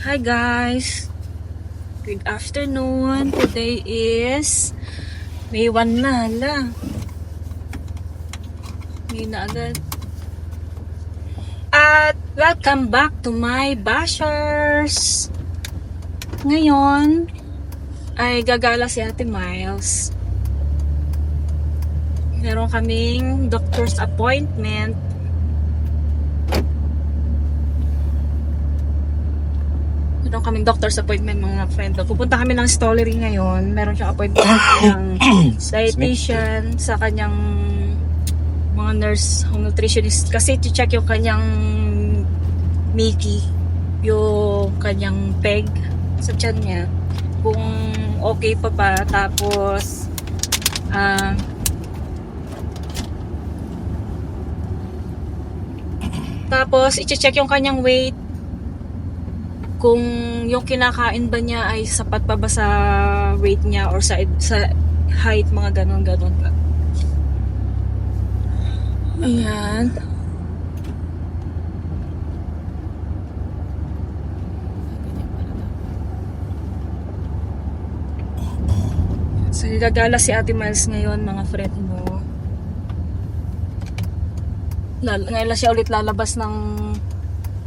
Hi guys! Good afternoon. Today is May 1 na. Hala. May na agad. At welcome back to my bashers! Ngayon ay gagala si Ate Miles. Meron kaming doctor's appointment. Meron kaming doctor's appointment mga friend. Pupunta kami ng Stollery ngayon. Meron siyang appointment ng dietitian sa kanyang mga nurse, home nutritionist. Kasi to-check yung kanyang Mickey, yung kanyang peg sa tiyan niya. Kung okay pa ba. Tapos i-check yung kanyang weight. Kung yung kinakain ba niya ay sapat pa ba sa weight niya or sa height, mga ganon ba. Ayan. So, gagala si Ate Miles ngayon, mga friend mo. Ngayon lang siya ulit lalabas ng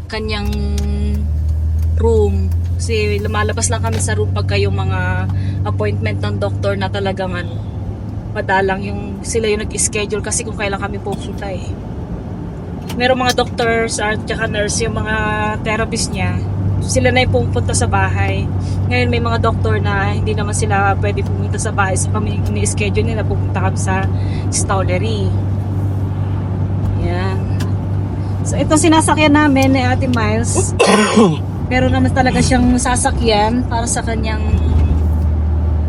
kanyang room. Kasi lumalabas lang kami sa room pagka yung mga appointment ng doktor na talagang madalang yung sila yung nag-schedule kasi kung kailan kami pupunta eh. Merong mga doctors at saka nurse, yung mga therapist niya, sila na yung pupunta sa bahay. Ngayon may mga doktor na hindi naman sila pwede pumunta sa bahay, so kami yung ni-schedule nila pupunta kami sa Stollery. Yan. So itong sinasakyan namin ni Ate Miles, meron naman talaga siyang sasakyan para sa kanyang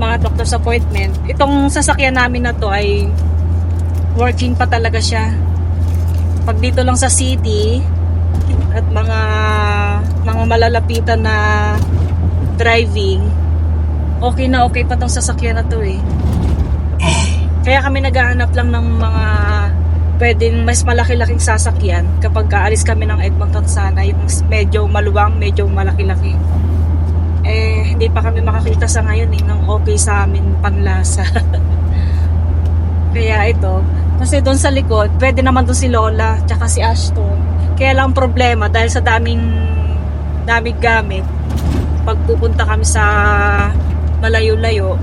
mga doctor's appointment. Itong sasakyan namin na to ay working pa talaga siya. Pag dito lang sa city at mga malalapitan na driving, okay pa tong sasakyan na to eh. Kaya kami naghahanap lang ng mga pwedeng mas malaki-laking sasakyan kapag aalis kami ng Edmonton sana, yung medyo maluwang, medyo malaki-laki. Eh, hindi pa kami makakita sa ngayon eh, ng okay sa amin panlasa. Kaya ito, kasi doon sa likod, pwede naman doon si Lola, tsaka si Ashton. Kaya lang problema, dahil sa daming gamit, pag pupunta kami sa malayo-layo,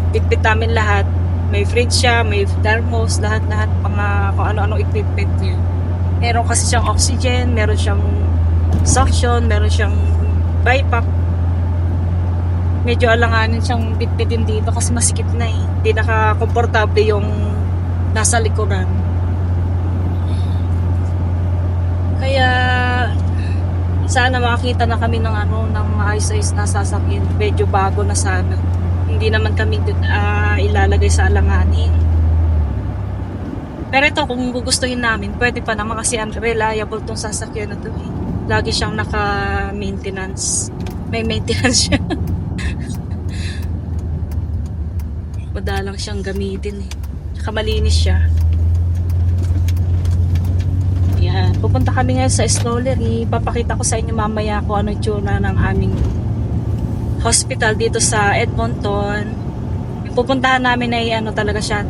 bitbit namin lahat. May fridge siya, may thermos, lahat-lahat mga kung ano-ano equipment niya. Meron kasi siyang oxygen, meron siyang suction, meron siyang BiPAP. Medyo alanganin siyang bitbitin dito kasi masikip na eh. Hindi nakakomportable yung nasa likuran. Kaya sana makakita na kami ng ng maayos-ayos na sasakyan. Medyo bago na sana. Hindi naman kami ilalagay sa alanganin. Pero ito, kung gugustuhin namin, pwede pa naman kasi reliable tong sasakyan na to eh. Lagi siyang naka-maintenance. May maintenance siya. Madalang siyang gamitin eh. Tsaka malinis siya. Yan. Pupunta kami ngayon sa Stollery. Papakita ko sa inyo mamaya kung ano yung tsura ng aming hospital dito sa Edmonton. Yung pupuntahan namin ay talaga siya,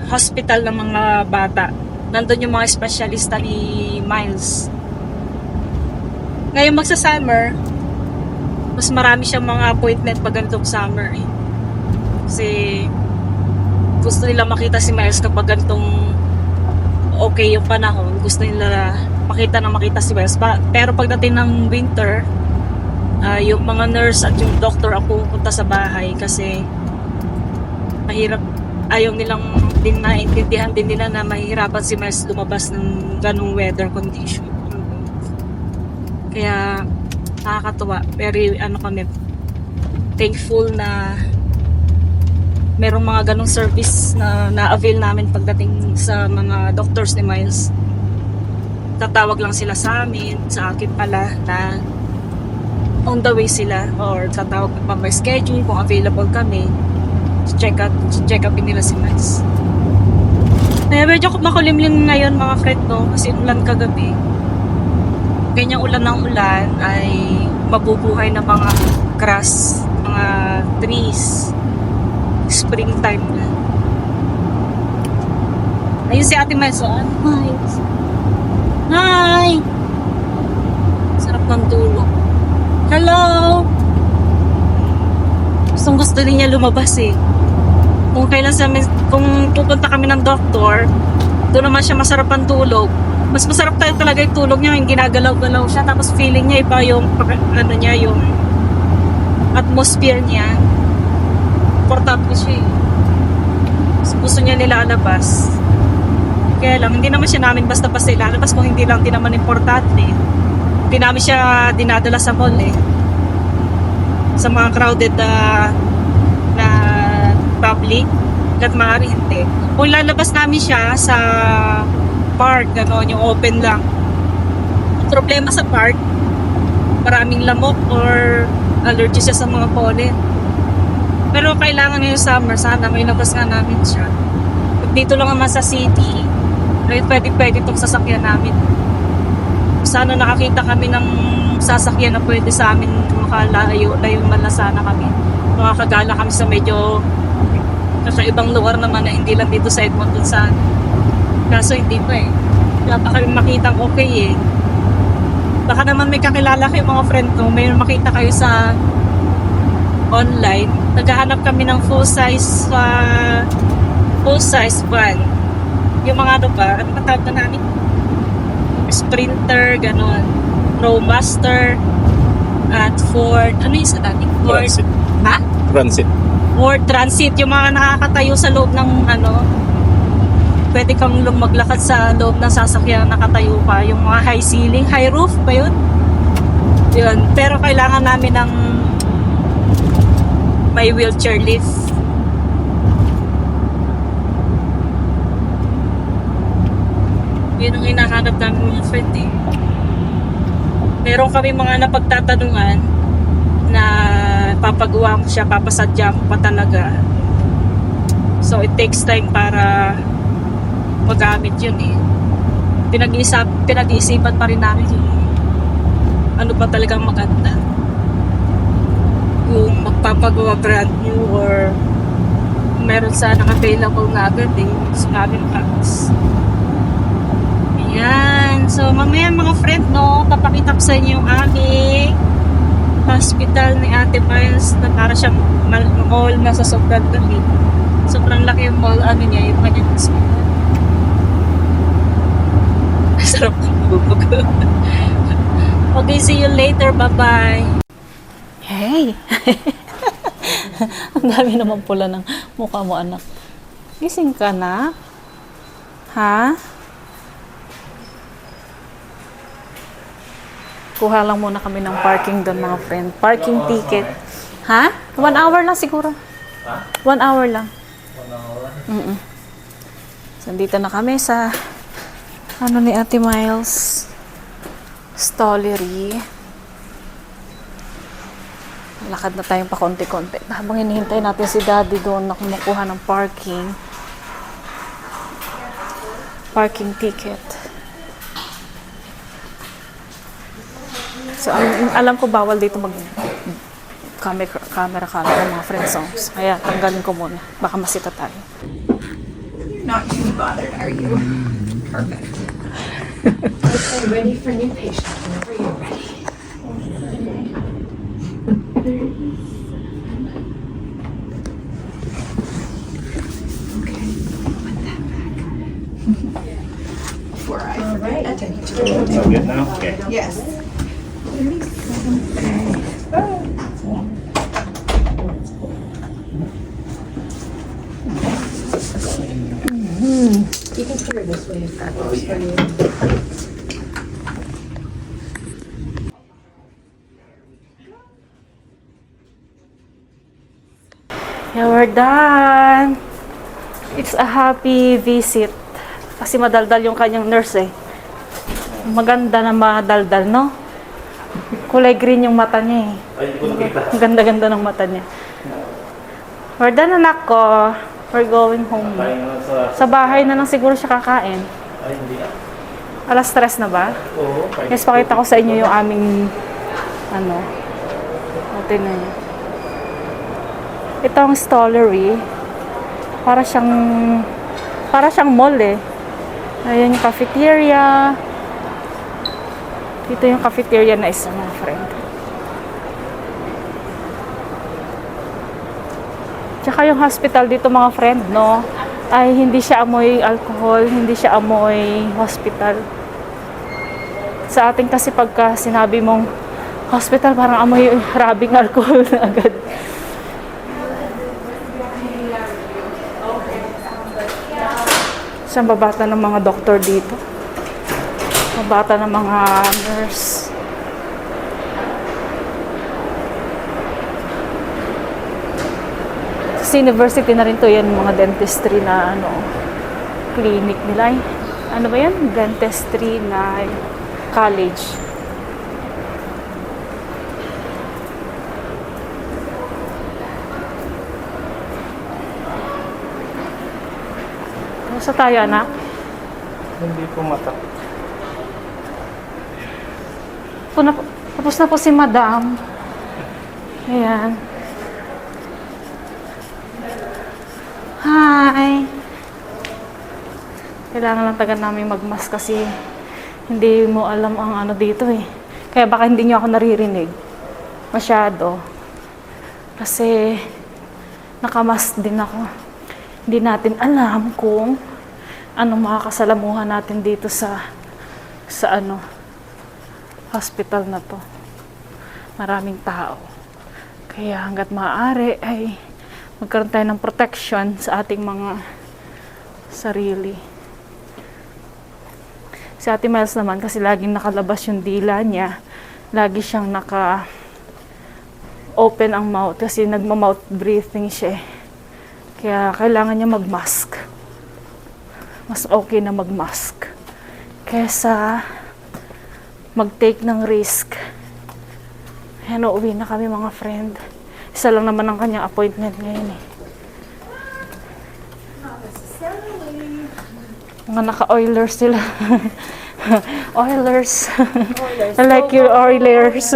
hospital ng mga bata. Nandun yung mga espesyalista ni Miles. Ngayon magsa-summer, mas marami siyang mga appointment pag ganitong summer eh. Kasi gusto nila makita si Miles kapag ganitong okay yung panahon. Gusto nila makita si Miles. Pero pagdating ng winter, yung mga nurse at yung doctor ang pupunta sa bahay kasi mahirap, ayaw nilang din naintindihan din nila na mahirapan si Miles lumabas ng ganung weather condition. Kaya nakakatuwa, very kami thankful na merong mga ganung service na na-avail namin pagdating sa mga doctors ni Miles. Tatawag lang sila sa amin, sa akin pala, na on the way sila, or tatawag pa may schedule kung available kami. Check upin nila si Miles. Medyo makulimlim ngayon mga friend, no? Kasi ulan kagabi. ganyang ulan ng ulan ay mabubuhay na mga grass, mga trees. Springtime na. Ayun si Ate Maison. Hi! Hi! Sarap ng tulog. Hello! Gustong gusto din niya lumabas eh. Kung pupunta kami ng doktor, doon naman siya masarap ang tulog. Mas masarap tayo talaga yung tulog niya, yung ginagalaw-galaw siya, tapos feeling niya iba yung, ano niya, yung atmosphere niya. Importante siya eh. Gusto niya nilalabas. Kaya lang, hindi naman siya namin basta-basta ilalabas kung hindi lang din naman importante. Hindi namin siya dinadala sa mall eh. Sa mga crowded na public. Hanggat maaari hindi. Kung lalabas namin siya sa park, gano'n, yung open lang. Problema sa park, maraming lamok or allergy siya sa mga pollen. Pero kailangan ngayong summer, sana may labas nga namin siya. Dito lang naman sa city, pwede itong sasakyan namin. Sana nakakita kami ng sasakyan na pwede sa amin makalayo man na sana kami. Makakagala kami sa medyo kakaibang lugar naman na hindi lang dito sa Edmonton sana. Kaso hindi pa eh. Wala pa kami makitang okay eh. Baka naman may kakilala kayo mga friend ko, may makita kayo sa online. Naghahanap kami ng full size van. Yung mga ano ba, ano ba tawag na namin? Sprinter, gano'n. Roadmaster at Ford, ano yung sa dati? Ford, Transit. ha? Transit. Ford Transit, yung mga nakakatayo sa loob ng ano, pwede kang maglakad sa loob ng sasakyan nakatayo pa. Yung mga high ceiling, high roof ba yun? Yun. Pero kailangan namin ng may wheelchair lift. Yun ang hinahanap namin mga friend eh. Meron kami mga napagtatanungan na papagawa mo siya, papasadya mo pa talaga. So it takes time para magamit yun eh. Pinag-iisipan pa rin namin yun. Ano pa talagang maganda. Yung magpapagawa brand new or meron sanang available na agad eh. So namin packs. Ayan. So, mamaya mga friend, no, papakita ko sa inyo yung aming hospital ni Ate Miles na para siyang mall na sa sobrang laki. Sobrang laki yung mall, ano niya, yung kanyang hospital. Sarap ng bubog. Okay, see you later. Bye-bye. Hey! Ang dami naman pula ng mukha mo, anak. Gising ka na? Ha? Kuha lang muna kami ng parking doon mga friend. Parking ticket. Ha? 1 hour lang siguro. 1 hour lang. 1 hour? So, dito na kami sa ano ni Ate Miles Stollery. Lakad na tayong pa konti-konti. Habang hinihintay natin si Daddy doon na kumukuha ng parking ticket. So, alam ko bawal dito camera mga friend songs. Kaya tanggalin ko muna. Baka masita tayo. Not too bothered, are you? Perfect. Okay, ready for new patient whenever you're ready. Okay, put that back. Before I forget attend to it. So good now? Okay. Yes. You can put her this way if that works for you. Yeah, we're done. It's a happy visit. Kasi madaldal yung kanyang nurse eh. Maganda na madaldal, no? Kulay green yung mata niya eh. Ang ganda-ganda ng mata niya. We're done, anak ko. We're going home. Sa bahay na lang siguro siya kakain. Ay, hindi. Alas 3 na ba? Oo. Yes, pakita ko sa inyo yung aming ano. Ito na yun. Ito ang Stollery. Para siyang mall eh. Ayan yung cafeteria. Dito yung cafeteria na isa, mga friend. Tsaka yung hospital dito, mga friend, no, ay hindi siya amoy alcohol, hindi siya amoy hospital. Sa atin kasi pagka sinabi mong hospital, parang amoy rabing alcohol na agad. Siyang babata ng mga doktor dito. Babata ng mga nurse. Sa university na rin to yan, mga dentistry na ano, clinic nila. Ano ba yan? Dentistry na college. Sa tayo, anak? Hindi po mata. Tapos na po si Madam. Ayan. Hi! Kailangan lang taga namin magmask kasi hindi mo alam ang ano dito eh. Kaya baka hindi nyo ako naririnig. Masyado. Kasi nakamask din ako. Hindi natin alam kung ano makakasalamuhan natin dito sa ano, hospital na to. Maraming tao. Kaya hanggat maaari ay magkaroon tayo ng protection sa ating mga sarili. Si Ate Miles naman, kasi laging nakalabas yung dila niya, lagi siyang naka-open ang mouth kasi nagma-mouth breathing siya. Kaya kailangan niya mag-mask. Mas okay na mag-mask kesa mag-take ng risk. Ayan, uuwi na kami mga friend. Isa lang naman ang kanyang appointment ngayon eh. Mga naka-Oilers sila. Oilers. I like your Oilers.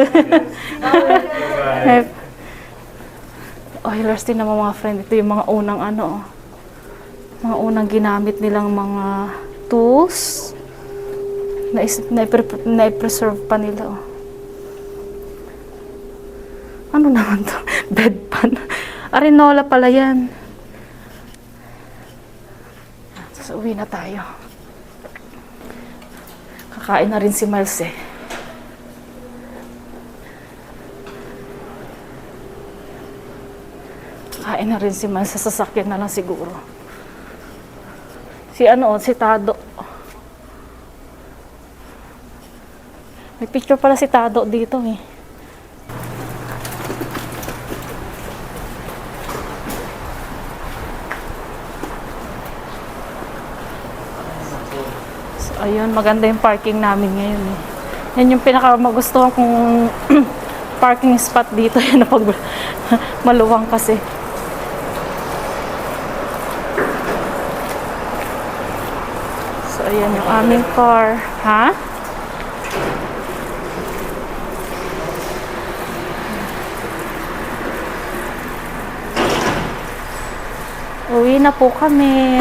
Oilers din naman mga friend. Ito yung mga unang ano, mga unang ginamit nilang mga tools na i-preserve pa nila. Oh. Ano naman to? Bedpan. Arenola pala yan. So, uwi na tayo. Kakain na rin si Miles eh. Kakain na rin si Miles. Sa sasakyan na lang siguro. Si Tado. May picture pala si Tado dito eh. Ayun, maganda yung parking namin ngayon eh. Yan yung pinakamagustuhan kong parking spot dito. Yan na pag maluwang kasi. So, ayan yung aming car. Ha? Uwi na po kami.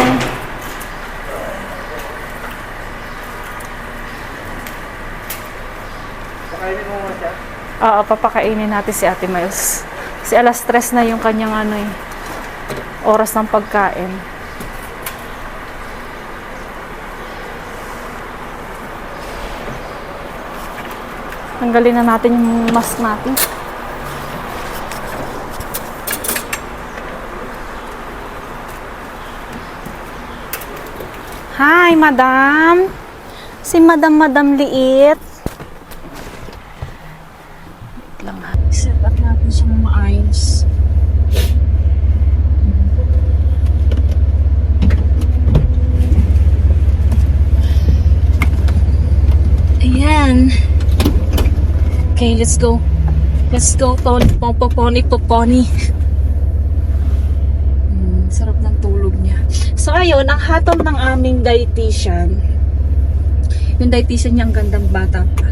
Oo, papakainin natin si Ate Miles. Kasi alas 3 na yung kanyang ano eh, oras ng pagkain. Tanggalin na natin yung mask natin. Hi, Madam! Si Madam Liit. Set up natin siyang maayos. Ayan. Okay, let's go. Let's go, Poponi. Sarap ng tulog niya. So, ayun, ang hatol ng aming dietitian Yung dietitian niya, ang gandang bata pa.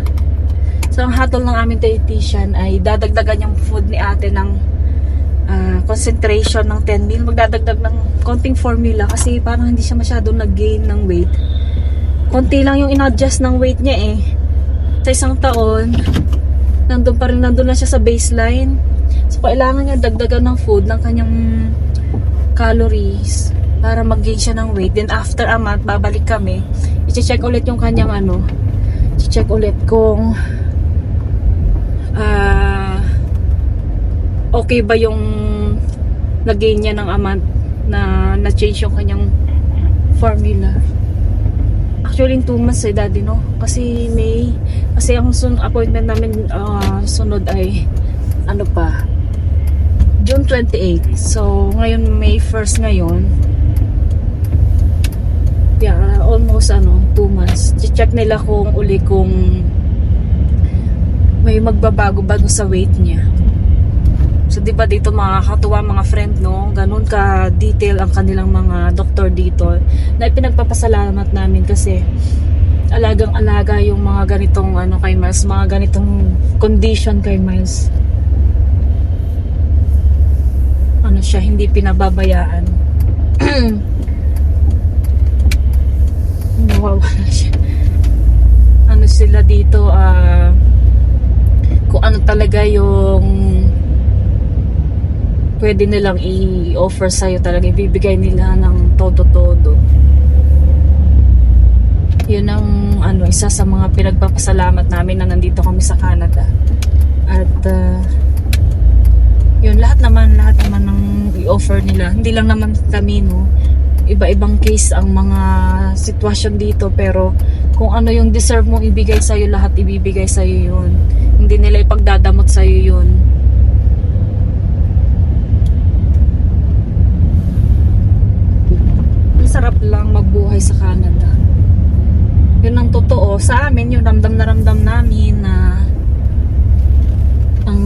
So, ang hatol ng aming dietitian ay dadagdagan yung food ni ate ng concentration ng 10 meal. Magdadagdag ng konting formula kasi parang hindi siya masyadong nag-gain ng weight. Konti lang yung in-adjust ng weight niya eh. Sa isang taon, nandun lang siya sa baseline. So, kailangan niya dagdagan ng food ng kanyang calories para mag-gain siya ng weight. Then, after a month, babalik kami. I-check ulit yung kanyang i-check ulit kung okay ba yung nag-gain niya ng a month na na-change yung kanyang formula. Actually, in 2 months daddy, no? Kasi ang appointment namin sunod ay June 28. So, ngayon May 1st ngayon. Yeah, almost 2 months. I-check nila kung may magbabago ba sa weight niya. So, di ba dito makakatuwa mga friend, no? Ganun ka-detail ang kanilang mga doktor dito na ipinagpapasalamat namin kasi alagang-alaga yung mga ganitong kay Miles, mga ganitong condition kay Miles. Siya, hindi pinababayaan. Nawawala siya. Sila dito, kung ano talaga yung pwede nilang i-offer sa'yo, talaga ibibigay nila ng todo-todo. Yun ang isa sa mga pinagpapasalamat namin na nandito kami sa Canada. At yun, lahat naman ng i-offer nila. Hindi lang naman kami, no? Iba-ibang case ang mga sitwasyon dito, pero kung ano yung deserve mong ibigay sa'yo, lahat ibibigay sa'yo yun. Hindi nila ipagdadamot sa'yo yun. Sarap lang magbuhay sa Canada. Yun ang totoo. Sa amin, yung ramdam namin na ang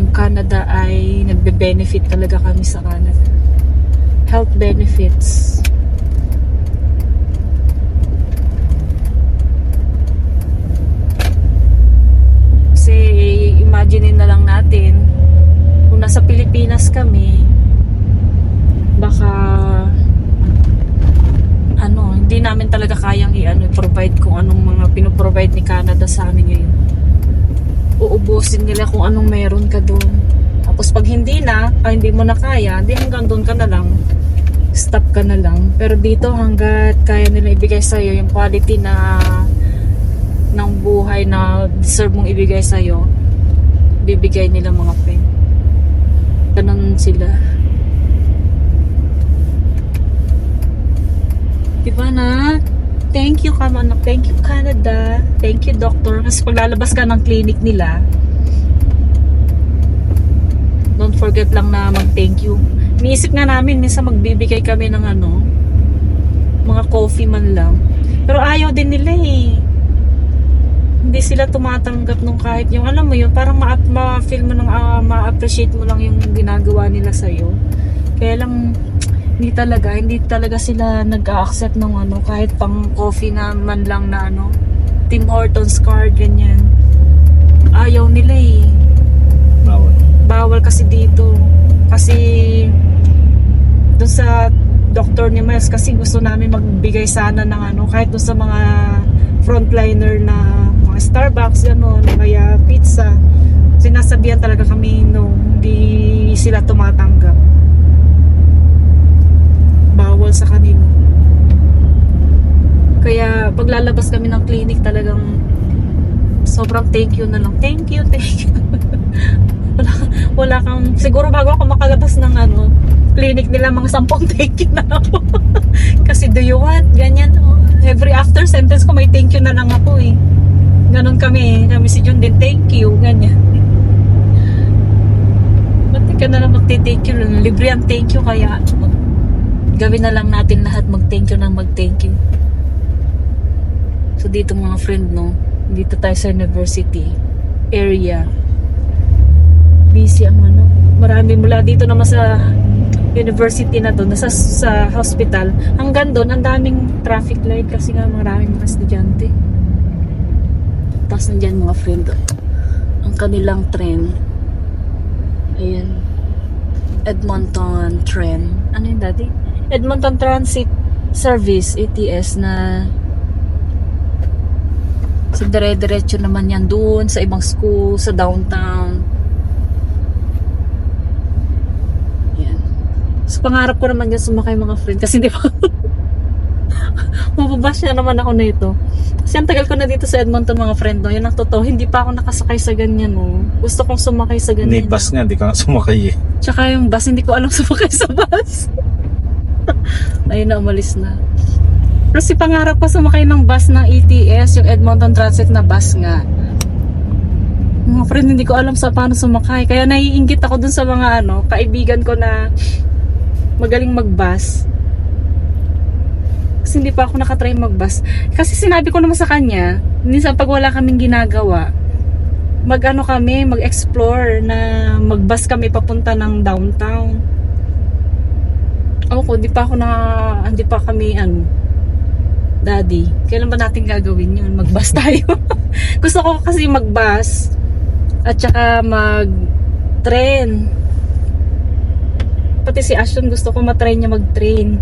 Canada ay nagbe-benefit talaga kami sa Canada. Health benefits. Kasi imagine na lang natin kung nasa Pilipinas kami, baka hindi namin talaga kayang i-provide kung anong mga pinoprovide ni Canada sa amin ngayon. Uubusin nila kung anong meron ka doon. Tapos pag hindi mo na kaya, di hanggang doon ka na lang. Stop ka na lang. Pero dito hanggat kaya nila ibigay sa'yo yung quality ng buhay na deserve mong ibigay sa'yo, bibigay nila mga friend. Ganun sila. Diba na? Thank you anak. Thank you Canada. Thank you doctor. Kasi pag lalabas ka ng clinic nila, don't forget lang na mag-thank you. Iniisip nga namin, minsan magbibigay kami ng mga coffee man lang. Pero ayaw din nila eh. Hindi sila tumatanggap nung kahit yung alam mo yun, parang ma-feel mo ma-appreciate mo lang yung ginagawa nila sa'yo. Kaya lang, hindi talaga sila nag-a-accept ng kahit pang coffee na man lang na Tim Hortons card, ganyan. Ayaw nila eh. Bawal kasi dito. Kasi dun sa doktor ni Miles, kasi gusto namin magbigay sana ng kahit dun sa mga frontliner na mga Starbucks, kaya pizza. Sinasabihan talaga kami hindi sila tumatanggap. Bawal sa kanila. Kaya paglalabas kami ng clinic, talagang sobrang thank you na lang. Thank you. wala kang, siguro bago ako makalabas ng clinic nila, mga 10 thank you na ako. Kasi do you want? Ganyan. Every after sentence ko may thank you na lang ako eh. Ganon kami si Jun din, thank you. Ganyan. Ba't ka na lang magti-thank you? Libre ang thank you, kaya gawin na lang natin lahat, mag-thank you ng mag-thank you. So dito mga friend, dito tayo sa university area. Busy ang marami mula dito naman sa university na to, sa hospital. Hanggang doon, ang daming traffic light kasi nga maraming mga estudyante. bus nandyan mga friend. Ang kanilang tren. Ayan. Edmonton Tren. Ano yun dati? Edmonton Transit Service, ETS na so dire-diretso naman yan doon sa ibang school, sa downtown. Yan. So pangarap ko naman yan sumakay mga friend kasi di ba mababas na naman ako nito. Kasi ang tagal ko na dito sa Edmonton mga friend, no? Yan ang totoo. Hindi pa ako nakasakay sa ganyan, no? Gusto kong sumakay sa ganyan. Ni bus nga, di ka nga sumakay eh. Tsaka yung bus, hindi ko alam sumakay sa bus. Ayun na, umalis na. Pero si pangarap ko sumakay ng bus ng ETS, yung Edmonton Transit na bus nga. Mga friend, hindi ko alam sa paano sumakay. Kaya naiinggit ako dun sa mga kaibigan ko na magaling mag-bus. Kasi hindi pa ako nakatry mag-bus. Kasi sinabi ko naman sa kanya, minsan pag wala kaming ginagawa, mag-explore na mag-bus kami papunta ng downtown. Ako, hindi pa kami daddy, kailan ba natin gagawin yun? Mag-bus tayo. Gusto ko kasi mag-bus at saka mag-train. Pati si Ashton gusto ko matry niya mag-train.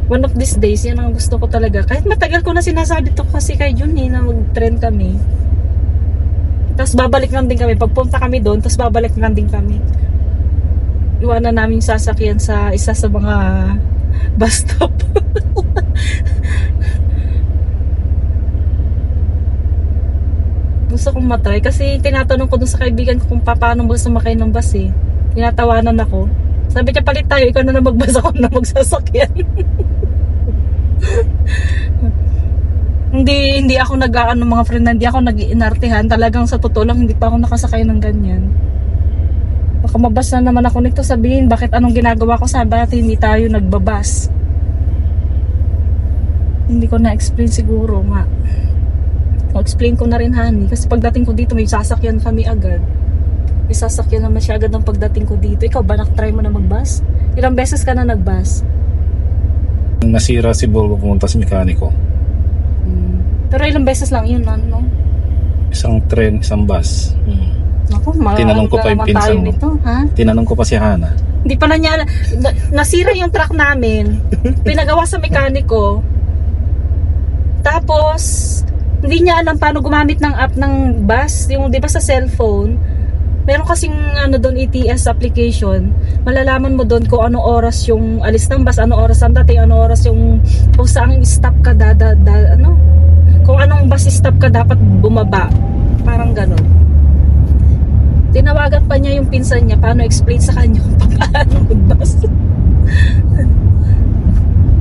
One of these days, yan ang gusto ko talaga. Kahit matagal ko na sinasabi to kasi kay Jun na mag-train kami. Tapos babalik lang din kami. Pagpunta kami doon, tapos babalik lang din kami. Iwanan namin yung sasakyan sa isa sa mga bus stop. Gusto kong matry kasi tinatanong ko dun sa kaibigan ko kung paano ba sumakay ng bus eh. Tinatawanan ako. Sabi niya, palit tayo, ikaw na magbus, ako na magsasakyan. Hindi ako mga friend, hindi ako nag-iinartihan. Talagang sa totoo lang, hindi pa ako nakasakay ng ganyan. Baka mabas na naman ako nito, sabihin, bakit anong ginagawa ko? Sabi natin, hindi tayo nagbabas. Hindi ko na-explain siguro nga. O-explain ko na rin, honey. Kasi pagdating ko dito, may sasakyan kami agad. May sasakyan naman siya agad ng pagdating ko dito. Ikaw ba, nakatry mo na mag-bus? Ilang beses ka na nag-bus? Nung nasira si Volvo, pumunta sa mekaniko. Pero ilang beses lang yun, no? Isang tren, isang bus. Ako, Tinanong ko pa yung pinsan mo. nito, ha? Tinanong ko pa si Hana. Hindi pa na niya, nasira yung truck namin. Pinagawa sa mekaniko. Tapos, hindi niya alam paano gumamit ng app ng bus. Yung, di ba sa cellphone, meron kasing doon ETS application. Malalaman mo doon kung anong oras yung alis ng bus, anong oras ang dating, anong oras yung kung saan stop ka kung anong bus stop ka dapat bumaba. Parang gano'n. Tinawagan pa niya yung pinsan niya paano explain sa kanya kung paano mag-bus.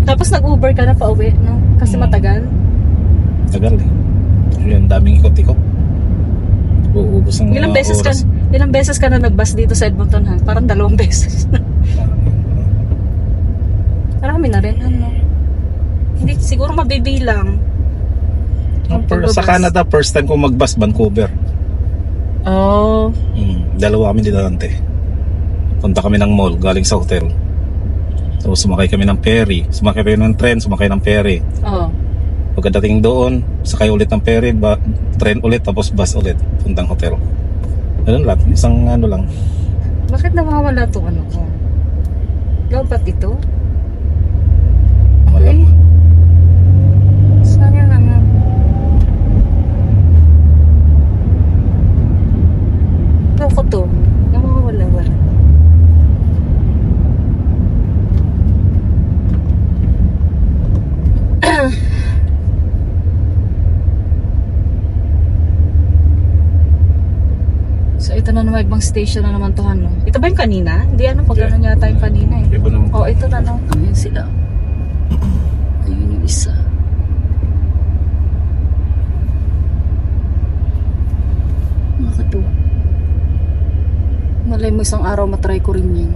Tapos nag-Uber ka na pauwi, no? Kasi matagal. Tagal eh. Yung daming ikot-ikot. Uubos ang Ilang beses ka na nag-bus dito sa Edmonton, ha? Parang 2 beses. Marami na rin, Hindi, siguro mabibilang. Sa Canada, first time ko mag-bus, Vancouver. Oh. Dalawa kami dinante. Punta kami ng mall, galing sa hotel. So sumakay kami ng ferry. Sumakay kami ng tren, sumakay ng ferry. Oh. Pagdating doon, sakay ulit ng ferry, tren ulit, tapos bus ulit, puntang hotel. Ganun lang, isang lang. Bakit nawawala to ko? Lobat ito? Wala. Ay. Sayang naman. Loko to. Nawawala. So ito na naman, ibang station na naman to, Ito ba yung kanina? Hindi, pag ano yata yung kanina eh. Iba naman. Oh, ito na, Ayun sila. Ayun yung isa. Nakatuwa. Malay mo isang araw matry ko rin yun.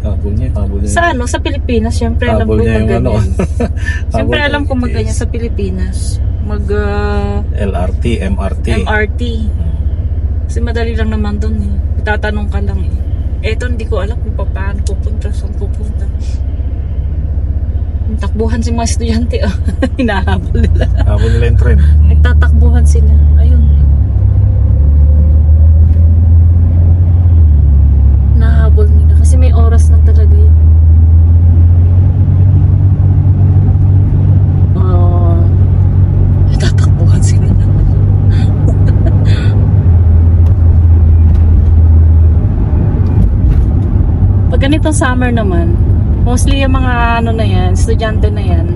Habol niya. Sa sa Pilipinas, syempre alam ko Habol niya yung magganyan. Syempre Habol alam ko niya. magganyan sa Pilipinas. LRT, MRT. MRT. Kasi madali lang naman dun eh. Itatanong ka lang eh. Eto, hindi ko alam kung paano pupunta, saan pupunta. Takbuhan si mga estudyante, oh. Hinahabol nila. Habol nila yung tren. Nagtatakbuhan sila. Ayun. Nahabol nila. Kasi may oras na talaga yun. Oh. Nagtatakbuhan sila. Pag ganitong summer naman, mostly yung mga ano na yan, estudyante na yan,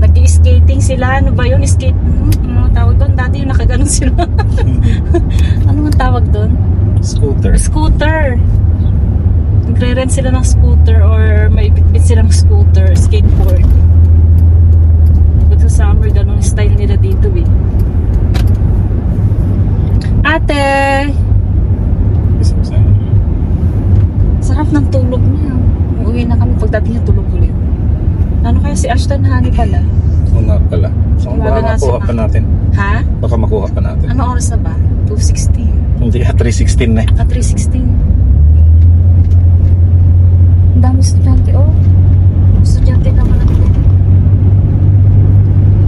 nag-skating sila. Ano ba yun? Skate? Ano tawag doon? Dati yung nakaganon sila. Ano ang tawag doon? Scooter. Scooter. Nagre-rent sila ng scooter or may bitbit silang scooter, skateboard. Pag sa summer, ganun style nila dito eh. Ate! Sarap ng tulog niya. Uuwi na kami pagdating niya tulog ulit. Ano kaya si Ashton Honey pala? Oo nga pala. So, Wala baka na makuha siya. pa natin. Ha? Baka makuha pa natin. Ano oras na ba? 2:16. Hindi, 3:16 na eh. 3:16. Ang dami estudyante, oh. Estudyante naman natin.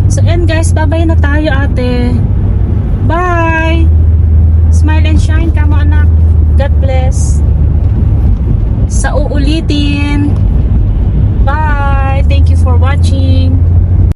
So, and guys, babay na tayo, ate. Bye!